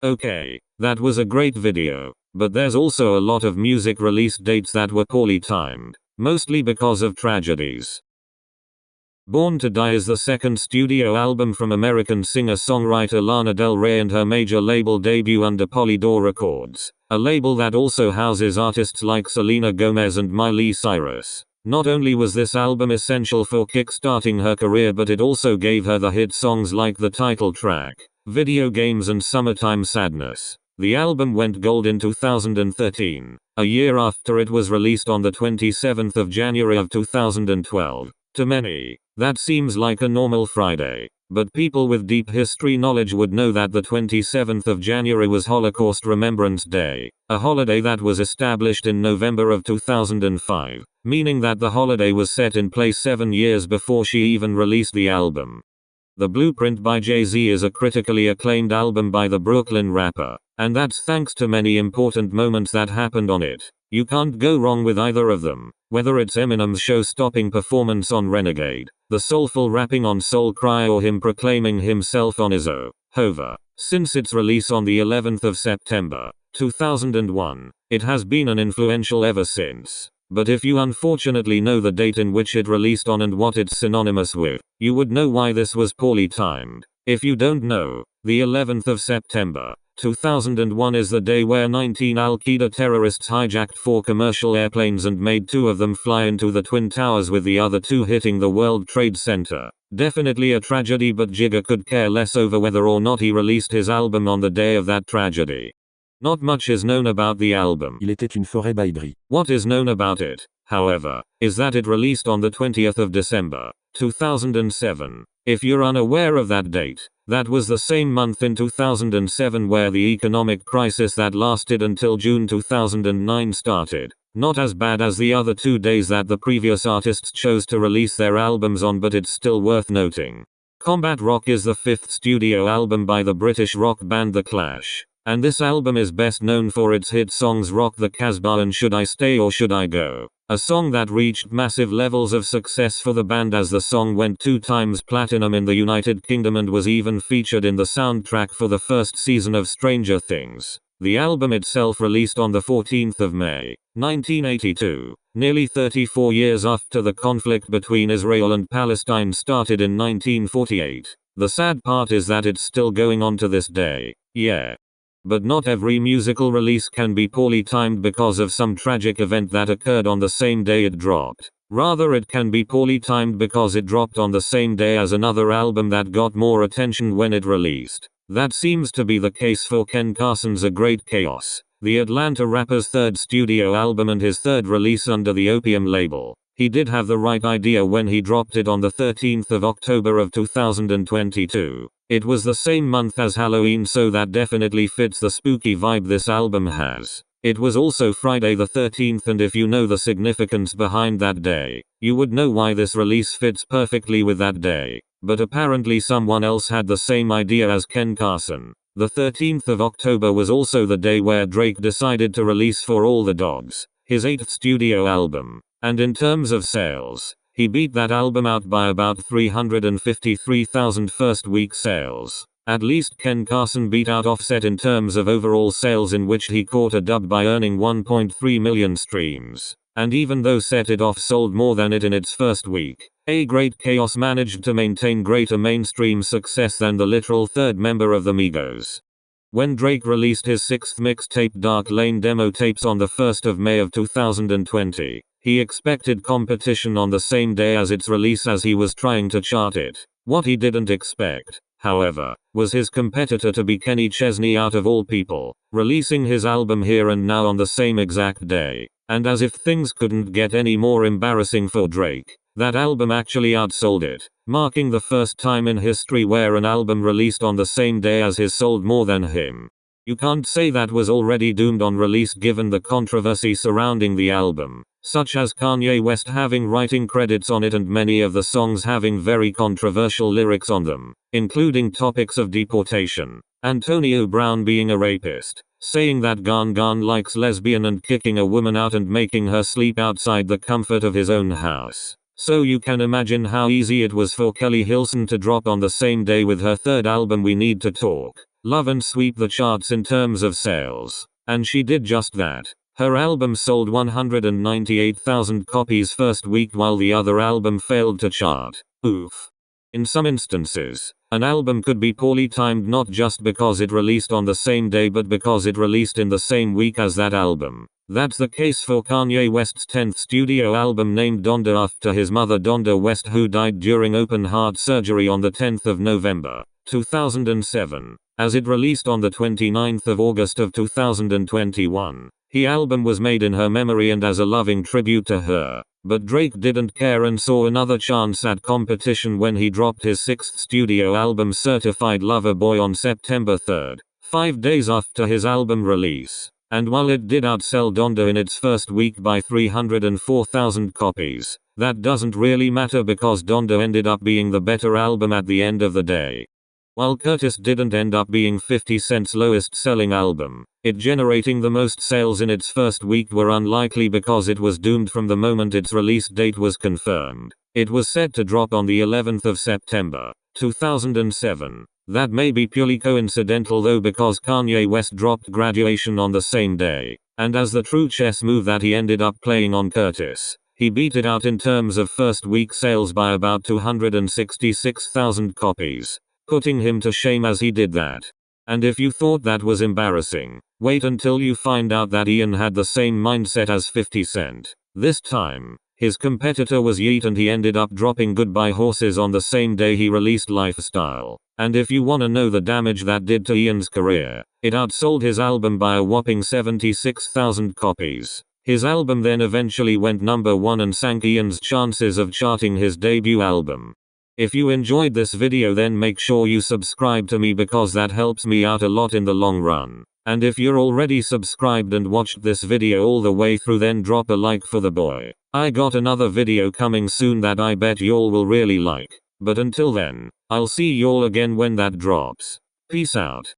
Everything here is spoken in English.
Okay, that was a great video, but there's also a lot of music release dates that were poorly timed, mostly because of tragedies. Born to Die is the second studio album from American singer-songwriter Lana Del Rey and her major label debut under Polydor Records, a label that also houses artists like Selena Gomez and Miley Cyrus. Not only was this album essential for kick-starting her career, but it also gave her the hit songs like the title track, Video Games and Summertime Sadness. The album went gold in 2013, a year after it was released on the 27th of January of 2012. To many, that seems like a normal Friday, but people with deep history knowledge would know that the 27th of January was Holocaust Remembrance Day, a holiday that was established in November of 2005, meaning that the holiday was set in place 7 years before she even released the album. The Blueprint by Jay-Z is a critically acclaimed album by the Brooklyn rapper, and that's thanks to many important moments that happened on it. You can't go wrong with either of them, whether it's Eminem's show-stopping performance on Renegade, the soulful rapping on Soul Cry, or him proclaiming himself on Izzo. However, since its release on the 11th of September, 2001, it has been an influential ever since. But if you unfortunately know the date in which it released on and what it's synonymous with, you would know why this was poorly timed. If you don't know, the 11th of September, 2001 is the day where 19 Al-Qaeda terrorists hijacked 4 commercial airplanes and made 2 of them fly into the Twin Towers, with the other 2 hitting the World Trade Center. Definitely a tragedy, but Jigga could care less over whether or not he released his album on the day of that tragedy. Not much is known about the album. Il était une forêt by Brie. What is known about it, however, is that it released on the 20th of December, 2007. If you're unaware of that date, that was the same month in 2007 where the economic crisis that lasted until June 2009 started. Not as bad as the other 2 days that the previous artists chose to release their albums on, but it's still worth noting. Combat Rock is the 5th studio album by the British rock band The Clash, and this album is best known for its hit songs Rock the Casbah and Should I Stay or Should I Go, a song that reached massive levels of success for the band, as the song went 2 times platinum in the United Kingdom and was even featured in the soundtrack for the first season of Stranger Things. The album itself released on the 14th of May, 1982, nearly 34 years after the conflict between Israel and Palestine started in 1948. The sad part is that it's still going on to this day. Yeah. But not every musical release can be poorly timed because of some tragic event that occurred on the same day it dropped. Rather, it can be poorly timed because it dropped on the same day as another album that got more attention when it released. That seems to be the case for Ken Carson's A Great Chaos, the Atlanta rapper's 3rd studio album and his 3rd release under the Opium label. He did have the right idea when he dropped it on the 13th of October of 2022. It was the same month as Halloween, so that definitely fits the spooky vibe this album has. It was also Friday the 13th, and if you know the significance behind that day, you would know why this release fits perfectly with that day. But apparently someone else had the same idea as Ken Carson. The 13th of October was also the day where Drake decided to release For All the Dogs, his 8th studio album. And in terms of sales, he beat that album out by about 353,000 first-week sales. At least Ken Carson beat out Offset in terms of overall sales, in which he caught a dub by earning 1.3 million streams. And even though Set It Off sold more than it in its first week, A Great Chaos managed to maintain greater mainstream success than the literal 3rd member of the Migos. When Drake released his 6th mixtape Dark Lane demo tapes on the 1st of May of 2020, he expected competition on the same day as its release, as he was trying to chart it. What he didn't expect, however, was his competitor to be Kenny Chesney, out of all people, releasing his album Here and Now on the same exact day. And as if things couldn't get any more embarrassing for Drake, that album actually outsold it, marking the first time in history where an album released on the same day as his sold more than him. You can't say that was already doomed on release given the controversy surrounding the album, such as Kanye West having writing credits on it and many of the songs having very controversial lyrics on them, including topics of deportation, Antonio Brown being a rapist, saying that Gon likes lesbian and kicking a woman out and making her sleep outside the comfort of his own house. So you can imagine how easy it was for Kelly Hilson to drop on the same day with her 3rd album We Need to Talk, love and sweep the charts in terms of sales. And she did just that. Her album sold 198,000 copies first week while the other album failed to chart. Oof. In some instances, an album could be poorly timed not just because it released on the same day but because it released in the same week as that album. That's the case for Kanye West's 10th studio album named Donda after his mother Donda West, who died during open heart surgery on the 10th of November, 2007. As it released on the 29th of August of 2021. The album was made in her memory and as a loving tribute to her. But Drake didn't care and saw another chance at competition when he dropped his 6th studio album Certified Lover Boy on September 3rd, 5 days after his album release. And while it did outsell Donda in its first week by 304,000 copies, that doesn't really matter because Donda ended up being the better album at the end of the day. While Curtis didn't end up being 50 Cent's lowest selling album, it generating the most sales in its first week were unlikely because it was doomed from the moment its release date was confirmed. It was set to drop on the 11th of September, 2007. That may be purely coincidental though because Kanye West dropped Graduation on the same day, and as the true chess move that he ended up playing on Curtis, he beat it out in terms of first week sales by about 266,000 copies. Putting him to shame as he did that. And if you thought that was embarrassing, wait until you find out that Ian had the same mindset as 50 Cent. This time, his competitor was Yeat and he ended up dropping Goodbye Horses on the same day he released Lifestyle. And if you wanna know the damage that did to Ian's career, it outsold his album by a whopping 76,000 copies. His album then eventually went number 1 and sank Ian's chances of charting his debut album. If you enjoyed this video then make sure you subscribe to me because that helps me out a lot in the long run. And if you're already subscribed and watched this video all the way through then drop a like for the boy. I got another video coming soon that I bet y'all will really like. But until then, I'll see y'all again when that drops. Peace out.